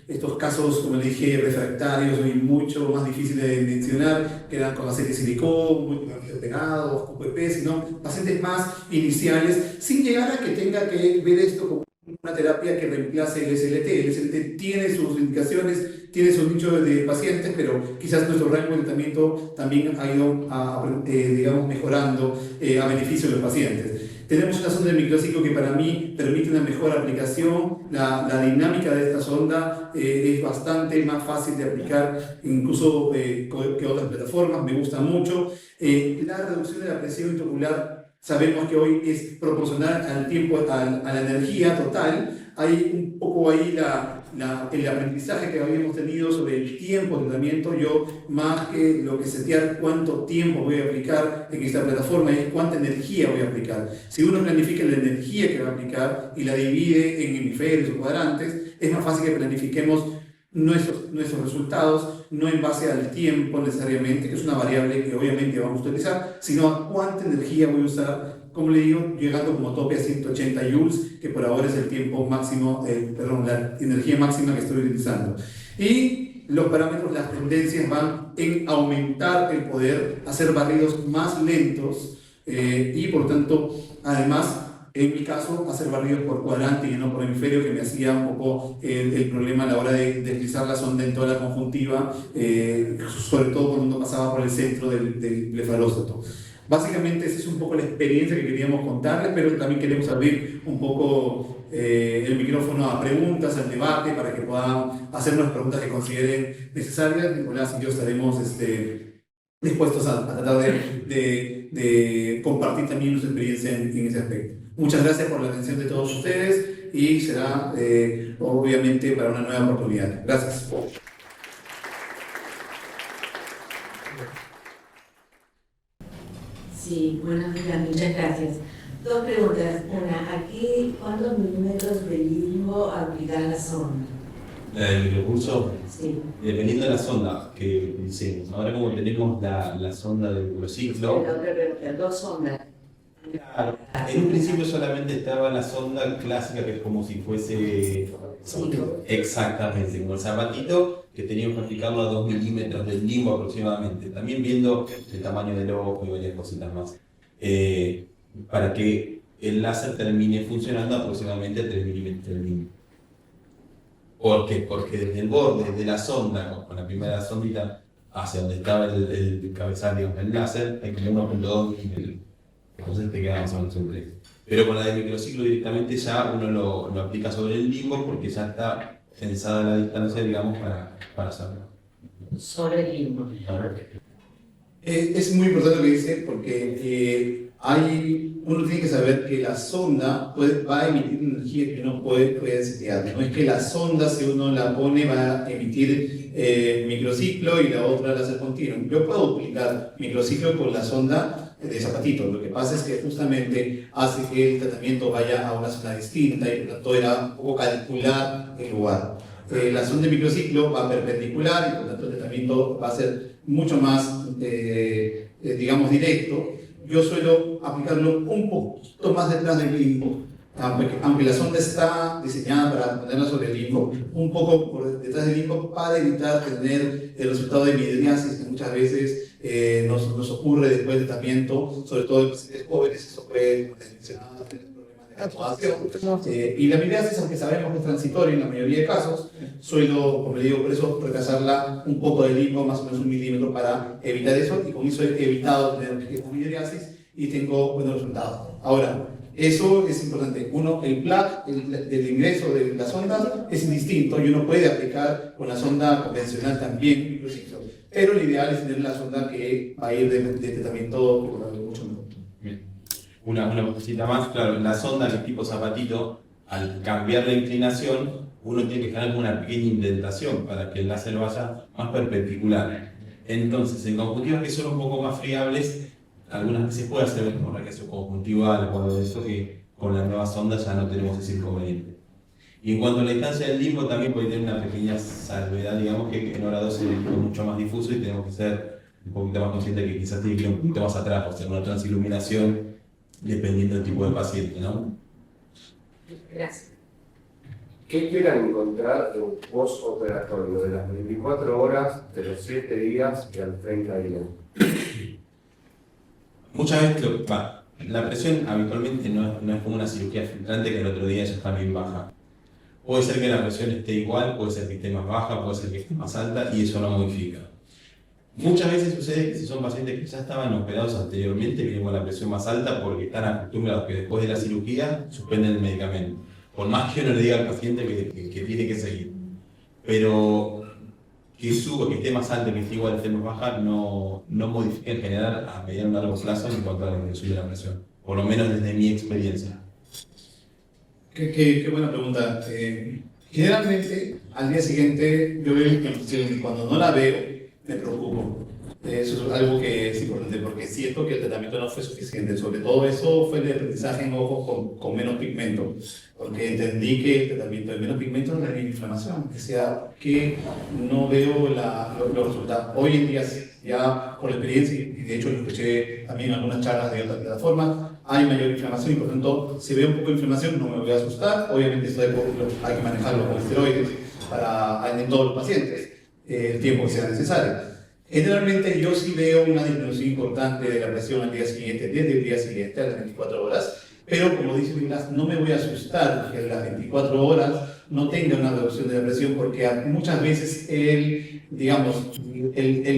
estos casos, como le dije, refractarios y mucho más difíciles de mencionar, que eran con aceite de silicón, muy pegados, con PP, sino pacientes más iniciales, sin llegar a que tenga que ver esto como una terapia que reemplace el SLT. El SLT tiene sus indicaciones, tiene sus nichos de pacientes, pero quizás nuestro rango de tratamiento también ha ido digamos, mejorando a beneficio de los pacientes. Tenemos una sonda de microciclo que para mí permite una mejor aplicación. La dinámica de esta sonda es bastante más fácil de aplicar, incluso que otras plataformas. Me gusta mucho. La reducción de la presión intraocular, sabemos que hoy es proporcional al tiempo, a la energía total. Hay un poco ahí el aprendizaje que habíamos tenido sobre el tiempo de tratamiento. Yo, más que lo que setear cuánto tiempo voy a aplicar en esta plataforma, es cuánta energía voy a aplicar. Si uno planifica la energía que va a aplicar y la divide en hemisferios o cuadrantes, es más fácil que planifiquemos nuestros resultados, no en base al tiempo necesariamente, que es una variable que obviamente vamos a utilizar, sino a cuánta energía voy a usar, como le digo, llegando como tope a 180 joules, que por ahora es el tiempo máximo, la energía máxima que estoy utilizando. Y los parámetros, las tendencias van en aumentar el poder, hacer barridos más lentos, y por tanto, además, en mi caso, hacer barridos por cuadrante y no por hemisferio, que me hacía un poco el problema a la hora de deslizar la sonda en toda la conjuntiva, sobre todo cuando uno pasaba por el centro del blefaróstato. Básicamente, esa es un poco la experiencia que queríamos contarles, pero también queremos abrir un poco el micrófono a preguntas, al debate, para que puedan hacernos preguntas que consideren necesarias. Nicolás y yo estaremos dispuestos a tratar de compartir también nuestra experiencia en ese aspecto. Muchas gracias por la atención de todos ustedes, y será obviamente para una nueva oportunidad. Gracias. Sí, buenos días, muchas gracias. Dos preguntas. Una, ¿aquí cuántos milímetros de limbo aplicar a la sonda? El recurso, Sí. dependiendo de la sonda que utilicemos. Ahora como tenemos la sonda del microciclo, La otra pregunta, dos sondas. claro, en un principio solamente estaba la sonda clásica, que es como si fuese exactamente como el zapatito, que teníamos que aplicarlo a 2 milímetros del limbo aproximadamente, también viendo el tamaño del ojo y varias cositas más, para que el láser termine funcionando aproximadamente a 3 milímetros del limbo. ¿Por qué? Porque desde el borde de la sonda, con la primera sondita, hacia donde estaba el cabezal, digamos, del láser, hay como 1,2 milímetros. Entonces te quedamos a un 3. Pero con la de microciclo directamente ya uno lo aplica sobre el limbo porque ya está pensada la distancia, digamos, para hacerlo. Sobre el limbo. Es muy importante lo que dice porque uno tiene que saber que la sonda va a emitir energía que uno puede setear. No es que la sonda, si uno la pone, va a emitir microciclo y la otra láser continuo. Yo puedo aplicar microciclo con la sonda de zapatito. Lo que pasa es que justamente hace que el tratamiento vaya a una zona distinta y por lo tanto era un poco calcular el lugar. La sonda de microciclo va perpendicular y por lo tanto el tratamiento va a ser mucho más, digamos, directo. Yo suelo aplicarlo un poquito más detrás del limbo, aunque la sonda está diseñada para ponerla sobre el limbo, un poco por detrás del limbo para evitar tener el resultado de midriasis que muchas veces nos ocurre después del tratamiento, sobre todo en pacientes jóvenes. Eso puede, como les mencionaba, tener problemas de acomodación. Y la midriasis, aunque sabemos que es transitoria en la mayoría de casos, suelo, como le digo, por eso retrasarla un poco del limbo, más o menos 1 milímetro, para evitar eso, y con eso he evitado tener midriasis y tengo buenos resultados. Ahora, eso es importante. Uno, el plug del ingreso de la sonda es indistinto y uno puede aplicar con la sonda convencional también microciclo. Pero lo ideal es tener la sonda que va a ir de tratamiento mucho mejor. Bien. Una cosita más, claro, la sonda que es tipo zapatito, al cambiar la inclinación, uno tiene que generar una pequeña indentación para que el láser vaya más perpendicular. Entonces, en conjuntivas que son un poco más friables, algunas veces puede hacer como radiación conjuntival o algo de eso, que con la nueva sonda ya no tenemos ese inconveniente. Y en cuanto a la distancia del limbo, también puede tener una pequeña salvedad, digamos, que en hora 12 el limbo es mucho más difuso y tenemos que ser un poquito más conscientes de que quizás tiene que ir un poquito más atrás, o sea, una transiluminación, dependiendo del tipo de paciente, ¿no? Gracias. ¿Qué quieran encontrar en un postoperatorio de las 24 horas, de los 7 días y al 30 días? Muchas veces la presión habitualmente no es como una cirugía filtrante que el otro día ya está bien baja. Puede ser que la presión esté igual, puede ser que esté más baja, puede ser que esté más alta y eso no modifica. Muchas veces sucede que si son pacientes que ya estaban operados anteriormente, vienen con la presión más alta porque están acostumbrados que después de la cirugía suspenden el medicamento. Por más que uno le diga al paciente que tiene que seguir. Pero que suba, que esté más alta, que esté igual, que esté más baja, no modifica en general a mediano o largo plazo en cuanto a la disminución de la presión. Por lo menos desde mi experiencia. Qué buena pregunta. Generalmente, al día siguiente, yo veo que cuando no la veo, me preocupo. Eso es algo que es importante porque siento que el tratamiento no fue suficiente. Sobre todo eso fue el aprendizaje en ojos con menos pigmento. Porque entendí que el tratamiento de menos pigmento no tenía inflamación. O sea, que no veo los resultados. Hoy en día, ya por la experiencia, y de hecho lo escuché también en algunas charlas de otras plataformas, hay mayor inflamación y por lo tanto, si veo un poco de inflamación no me voy a asustar. Obviamente esto hay que manejarlo con esteroides en todos los pacientes, el tiempo que sea necesario. Generalmente yo sí veo una disminución importante de la presión al día siguiente, desde el día siguiente a las 24 horas, pero como dice Nicolás, no me voy a asustar que a las 24 horas no tenga una reducción de la presión, porque muchas veces el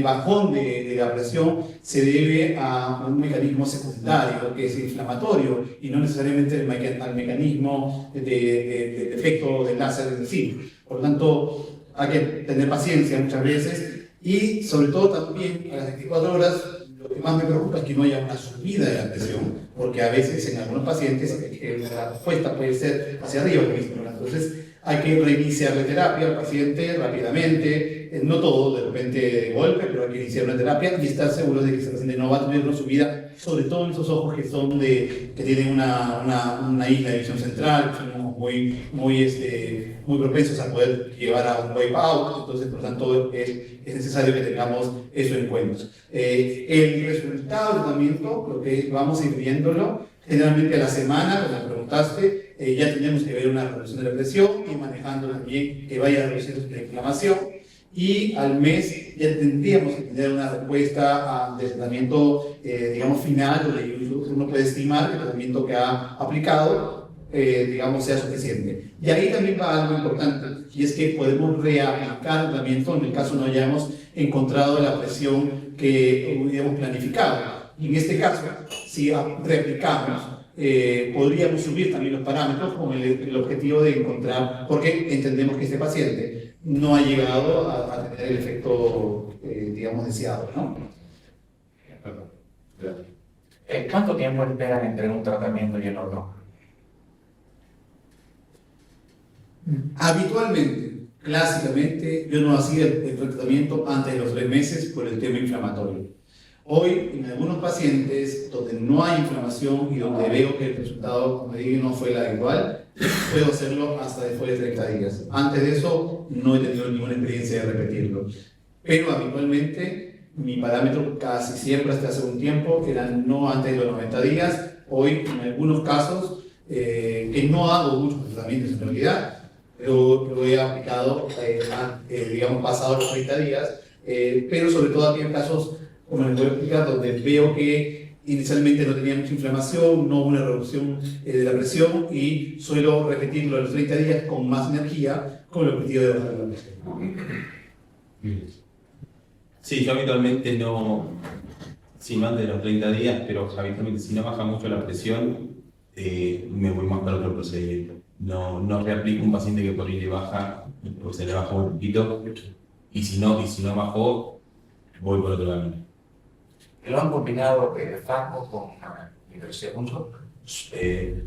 bajón de la presión se debe a un mecanismo secundario que es inflamatorio y no necesariamente al mecanismo de efecto del láser en sí. Por lo tanto, hay que tener paciencia muchas veces. Y sobre todo también a las 24 horas, lo que más me preocupa es que no haya una subida de la presión, porque a veces en algunos pacientes la respuesta puede ser hacia arriba. Entonces hay que reiniciar la terapia al paciente rápidamente, no todo de repente de golpe, pero hay que iniciar una terapia y estar seguros de que ese paciente no va a tener una subida, sobre todo en esos ojos que tienen una isla de visión central, que son muy propensos a poder llevar a un wipeout. Entonces, por tanto, es necesario que tengamos eso en cuenta. El resultado del tratamiento, lo que vamos a ir viéndolo, generalmente a la semana, como me preguntaste, ya tenemos que ver una reducción de la presión y manejando también que vaya reduciendo la inflamación. Y al mes ya tendríamos que tener una respuesta de tratamiento, digamos, final, donde uno puede estimar que el tratamiento que ha aplicado, digamos, sea suficiente. Y ahí también va algo importante, y es que podemos reaplicar el tratamiento en el caso no hayamos encontrado la presión que hubiéramos planificado. Y en este caso, si replicamos, podríamos subir también los parámetros con el objetivo de encontrar, porque entendemos que este paciente no ha llegado a tener el efecto, digamos, deseado, ¿no? ¿Cuánto tiempo esperan entre un tratamiento y el otro? Habitualmente, clásicamente, yo no hacía el tratamiento antes de los 3 meses por el tema inflamatorio. Hoy, en algunos pacientes donde no hay inflamación y donde veo que el resultado, como digo, no fue el habitual, puedo hacerlo hasta después de 30 días. Antes de eso, no he tenido ninguna experiencia de repetirlo. Pero habitualmente, mi parámetro casi siempre hasta hace un tiempo era no antes de los 90 días. Hoy, en algunos casos, que no hago muchos tratamientos en realidad, lo he aplicado, digamos, pasado los 30 días, pero sobre todo aquí en casos, como les voy a explicar, donde veo que inicialmente no tenía mucha inflamación, no hubo una reducción de la presión y suelo repetirlo a los 30 días con más energía con el objetivo de bajar la presión. Sí, yo habitualmente no antes de los 30 días, pero habitualmente si no baja mucho la presión, me voy más para otro procedimiento. No reaplico un paciente que por ahí le baja, o se le baja un poquito, y si no bajó, voy por otro camino. ¿Lo han combinado FACO con microsegundos?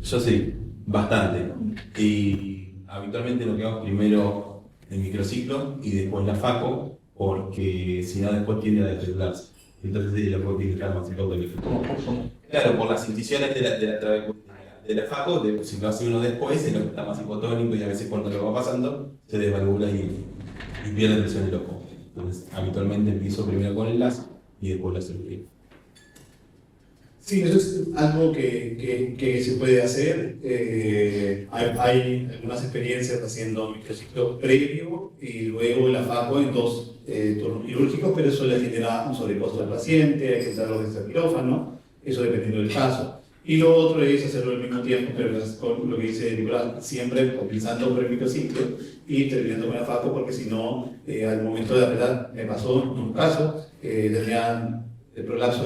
Yo sí, bastante. Y habitualmente lo que hago es primero el microciclo y después la FACO, porque si no después tiende a desregularse. Entonces lo puedo utilizar más psicodélico. Claro, por las incisiones de la FACO, si lo hace uno después, es lo que está más hipotónico y a veces cuando lo va pasando se desvalvula y pierde presión el ojo. Entonces habitualmente empiezo primero con el láser y después la cirugía. Sí, eso es algo que se puede hacer. Hay algunas experiencias haciendo microciclo previo y luego la FACO en 2 turnos quirúrgicos, pero eso le genera un sobrecosto al paciente, hay que usarlo desde el quirófano, eso dependiendo del caso. Y lo otro es hacerlo al mismo tiempo, pero con lo que dice Nicolás, siempre comenzando por el microciclo y terminando con la FACO, porque si no, al momento de la verdad, me pasó en un caso, tenían el prolapso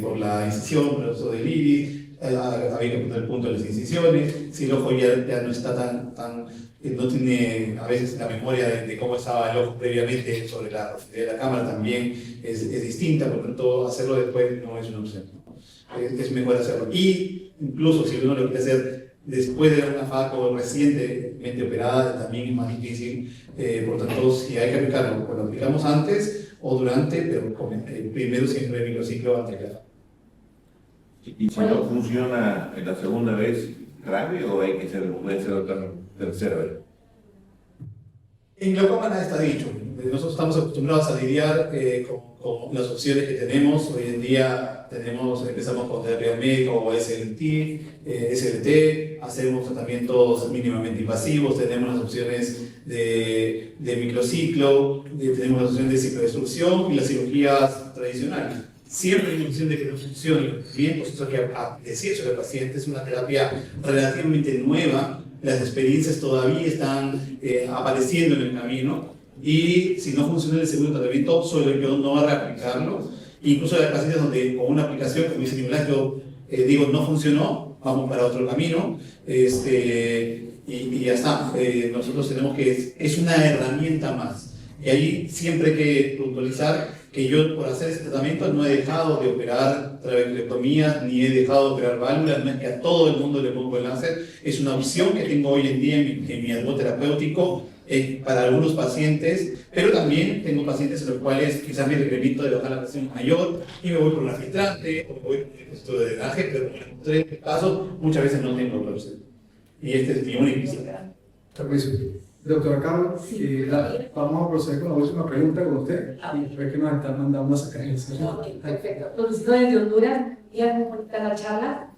por la incisión, prolapso del iris, había que poner el punto de las incisiones, si el ojo ya no está no tiene a veces la memoria de cómo estaba el ojo previamente sobre la profundidad de la cámara también es distinta, por lo tanto hacerlo después no es una opción, ¿no? Es mejor hacerlo. Y incluso si uno lo quiere hacer después de una FACO recientemente operada, también es más difícil, por tanto si hay que aplicarlo, pues lo aplicamos antes o durante, pero primero siempre el microciclo antes de la. ¿Y si no funciona en la segunda vez grave o puede ser otra tercera vez? En glaucoma nada está dicho. Nosotros estamos acostumbrados a lidiar con las opciones que tenemos. Hoy en día empezamos con terapia médica o SLT, hacemos tratamientos mínimamente invasivos, tenemos las opciones de microciclo, tenemos las opciones de ciclodestrucción y las cirugías tradicionales. Siempre hay una opción de que no funcione bien, pues eso que decir sobre el paciente es una terapia relativamente nueva, las experiencias todavía están apareciendo en el camino y si no funciona el segundo tratamiento, suelo yo no reaplicarlo. Incluso hay pacientes donde con una aplicación, como dice Nicolás, yo digo no funcionó, vamos para otro camino y ya está. Nosotros tenemos que, es una herramienta más. Y ahí siempre hay que puntualizar que yo por hacer este tratamiento no he dejado de operar trabeculectomías, ni he dejado de operar válvulas, no es que a todo el mundo le pongo el láser, es una opción que tengo hoy en día en mi árbol terapéutico para algunos pacientes, pero también tengo pacientes en los cuales quizás mi requerimiento de bajar la presión es mayor y me voy por una filtrante o me voy por un estudio de drenaje, pero en este caso muchas veces no tengo opción. Y este es mi único visita. Permiso. Doctora Carlos, vamos a proceder con la última pregunta con usted. Y después que nos están mandando a sacar el celular. Ok, perfecto. Profesor de Honduras, ya muy bonita la charla.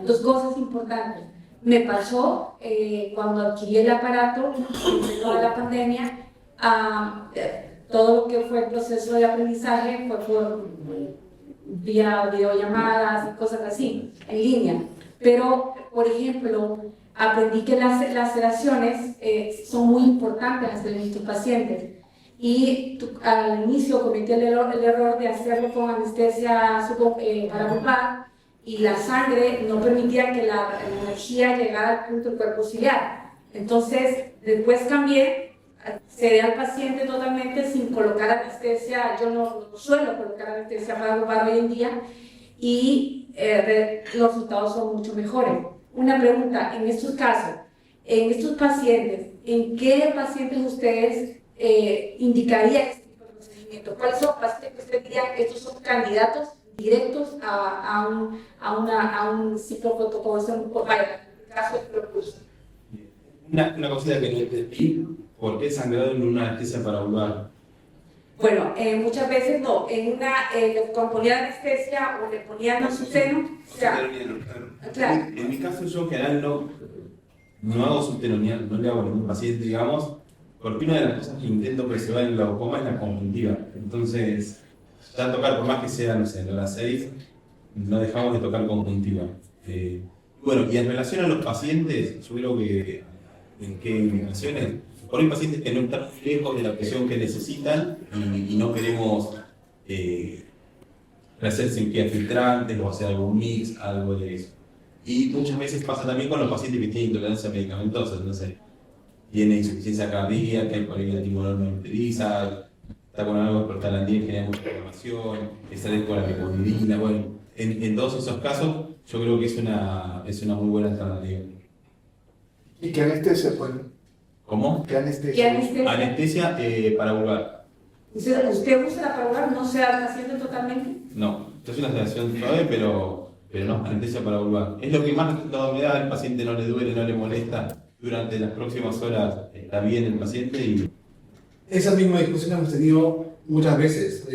Dos cosas importantes. Me pasó cuando adquirí el aparato, en toda la pandemia, todo lo que fue el proceso de aprendizaje fue por vía videollamadas y cosas así, en línea. Pero, por ejemplo, aprendí que las laceraciones son muy importantes en nuestros pacientes. Y al inicio cometí el error de hacerlo con anestesia parabulbar y la sangre no permitía que la energía llegara al punto del cuerpo ciliar. Entonces, después cambié, cedí al paciente totalmente sin colocar anestesia. Yo no suelo colocar anestesia parabulbar hoy en día y los resultados son mucho mejores. Una pregunta, en estos casos, en estos pacientes, ¿en qué pacientes ustedes indicarían este tipo de procedimiento? ¿Cuáles son pacientes que ustedes dirían que estos son candidatos directos a un ciclofotocoagulación, vaya, en el caso del Procruz? Una cosita que no entendí, ¿por qué sangrado en una anestesia parabulbar? Bueno, muchas veces no, le ponían anestesia o le ponían azuceno, o sea, claro. En mi caso yo en general no hago subteronial, no le hago a ningún paciente, digamos, porque una de las cosas que intento preservar en el glaucoma es la conjuntiva. Entonces, ya tocar, por más que sea, no sé, en hora 6, no dejamos de tocar conjuntiva. Bueno, y en relación a los pacientes, yo creo que en qué indicaciones, por hay pacientes que no están lejos de la presión que necesitan y no queremos hacer cirugías filtrantes o hacer algún mix, algo de eso. Y muchas veces pasa también con los pacientes que tienen intolerancia medicamentosa, entonces tiene insuficiencia cardíaca, el colegiativo no utiliza, está con algo de prostalandina, genera mucha inflamación, está con la meconiridina. Bueno, en todos esos casos yo creo que es una muy buena alternativa. ¿Y qué anestesia, pues? ¿Cómo? ¿Qué anestesia? Anestesia parabulbar. ¿Usted usa la parabulbar? ¿No se da al paciente totalmente? No, esto es una sedación suave, pero no, anestesia parabulbar. Es lo que más resultado me da, el paciente no le duele, no le molesta. Durante las próximas horas está bien el paciente y... Esa misma discusión hemos tenido muchas veces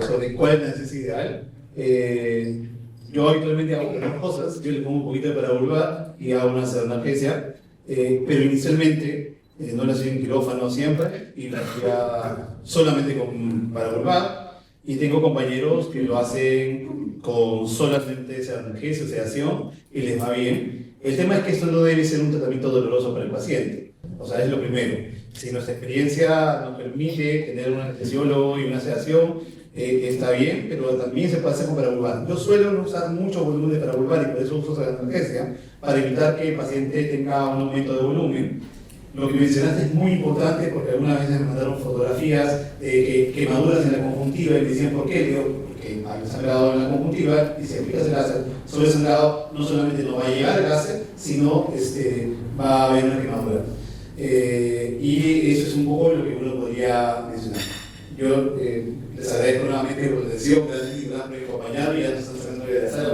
sobre cuál es la necesidad ideal. Yo habitualmente hago unas cosas, yo le pongo un poquito de parabulbar y hago una analgesia, pero inicialmente no la hacía en quirófano siempre y la hacía solamente con parabulbar, y tengo compañeros que lo hacen con solamente esa analgesia o sedación y les va bien. El tema es que esto no debe ser un tratamiento doloroso para el paciente, o sea, es lo primero. Si nuestra experiencia nos permite tener un anestesiólogo y una sedación, está bien, pero también se puede hacer con parabulbar. Yo suelo no usar mucho volumen de parabulbar y por eso uso la analgesia, para evitar que el paciente tenga un aumento de volumen. Lo que mencionaste es muy importante porque algunas veces me mandaron fotografías de quemaduras en la conjuntiva y me decían ¿por qué? Digo, porque hay sangrado en la conjuntiva y si aplicas el láser sobre el sangrado no solamente no va a llegar el láser, sino va a haber una quemadura. Y eso es un poco lo que uno podría mencionar. Yo les agradezco nuevamente por la atención, gracias por acompañarme y ya nos están haciendo de la sala.